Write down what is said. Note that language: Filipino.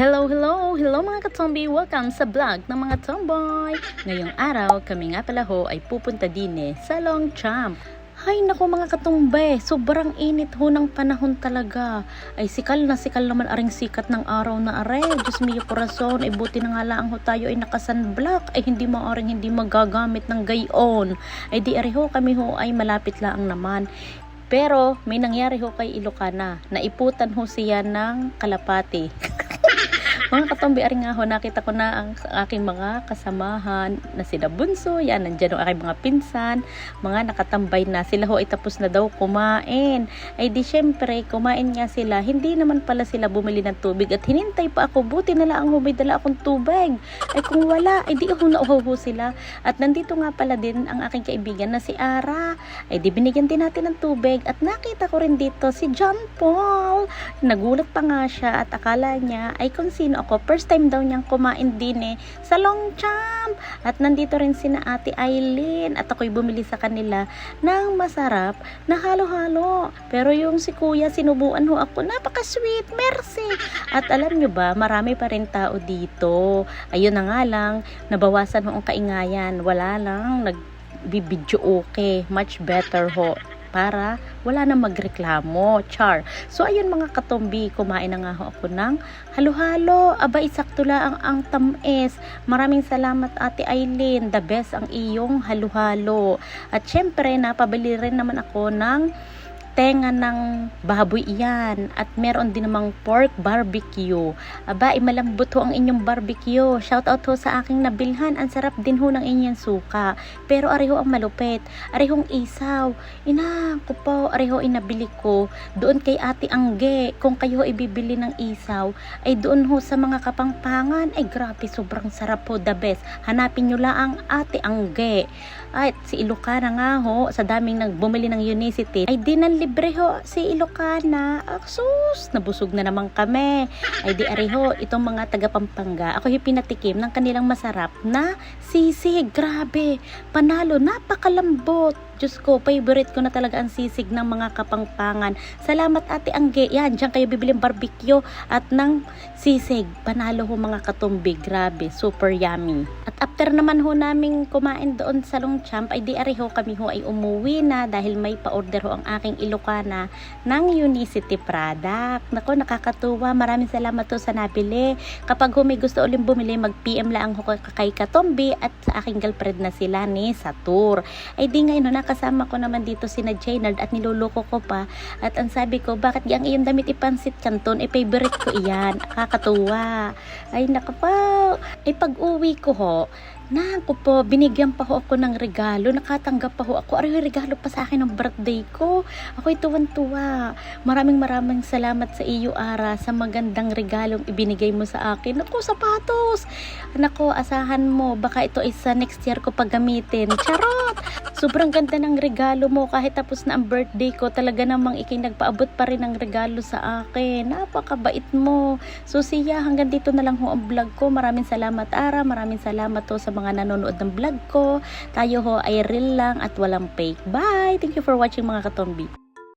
Hello mga katombi! Welcome sa vlog ng mga tomboy! Ngayong araw, kami nga pala ho ay pupunta din sa Longchamp. Hay nako mga katombe, sobrang init ho ng panahon talaga. Ay sikal naman aring sikat ng araw na are. Diyos mio corazon, ay buti na nga lang ho tayo ay nakasunblock. Ay hindi magagamit ng gayon. Ay di are ho kami ho ay malapit lang naman. Pero may nangyari ho kay Ilocana. Naiputan ho siya ng kalapati. Mga katombi, ari nga ho, nakita ko na ang aking mga kasamahan na sila Bunso, yan, nandyan ang aking mga pinsan, mga nakatambay na. Sila ho ay tapos na daw kumain. Ay di syempre, kumain nga sila. Hindi naman pala sila bumili ng tubig at hinintay pa ako. Buti na lang may dala akong tubig. Ay kung wala, ay di ako nauho sila. At nandito nga pala din ang aking kaibigan na si Ara. Ay di binigyan din natin ng tubig at nakita ko rin dito si John Paul. Nagulat pa nga siya at akala niya ay kung sino ako. First time daw niyang kumain din sa Longchamp. At nandito rin sina Ate Aileen at ako'y bumili sa kanila ng masarap na halo-halo. Pero yung si Kuya, sinubuan ho ako. Napaka-sweet, merci. At alam nyo ba, marami pa rin tao dito. Ayun na nga lang, nabawasan ho ang kaingayan. Wala lang, nagbibidyo okay. Much better ho. Para wala na magreklamo, char. So ayun mga katombi, kumain na nga ako ng halo-halo. Aba, isakto lang ang tamis. Maraming salamat Ate Aileen, the best ang iyong halo-halo. At syempre napabili rin naman ako ng tenga ng baboy iyan at meron din namang pork barbecue. Aba, malambot ho ang inyong barbecue. Shout out ho sa aking nabilhan. Ang sarap din ho ng inyong suka. Pero ariho ang malupit. Arihong isaw. Ina ko po, ariho inabili ko doon kay Ate Angge. Kung kayo ibibili ng isaw ay doon ho sa mga Kapampangan. Ay grabe, sobrang sarap ho, the best. Hanapin nyo lang ang Ate Angge. At si Ilocana nga ho, sa daming nagbumili ng Unicity, ay di nang libre ho si Ilocana. Aksus, nabusog na naman kami. Ay di ari ho, itong mga taga Pampanga, ako yung pinatikim ng kanilang masarap na sisig. Grabe, panalo, napakalambot. Diyos ko, favorite ko na talaga ang sisig ng mga Kapampangan. Salamat Ate Angge. Yan, dyan kayo bibili barbecue at ng sisig. Panalo ho mga katumbi. Grabe, super yummy. At after naman ho naming kumain doon sa Longchamp, ay di ari ho kami ho ay umuwi na dahil may pa-order ho ang aking Ilocana ng Unicity product. Nako, nakakatuwa. Maraming salamat ho sa nabili. Kapag ho may gusto uling bumili, mag-PM lang ho kay Katombi at sa aking girlfriend na sila ni Satur. Ay di ngayon ho, kasama ko naman dito si Jaynard at niluloko ko pa. At ang sabi ko, bakit yung iyong damit ipansit canton? Favorite ko iyan. Kakatuwa. Ay naka po. Ay pag-uwi ko ho, naku po, binigyan pa ho ako ng regalo. Nakatanggap pa ho ako. Ay, regalo pa sa akin ng birthday ko. Ako'y tuwan-tuwa. Maraming salamat sa iyo, Ara, sa magandang regalong ibinigay mo sa akin. Naku, sapatos! Naku, asahan mo. Baka ito ay sa next year ko paggamitin. Charot! Sobrang ganda ng regalo mo. Kahit tapos na ang birthday ko, talaga namang nagpaabot pa rin ng regalo sa akin. Napakabait mo. So siya, hanggang dito na lang ho ang vlog ko. Maraming salamat, Ara. Maraming salamat ho sa mga nanonood ng vlog ko. Tayo ho ay real lang at walang fake. Bye! Thank you for watching mga katombi.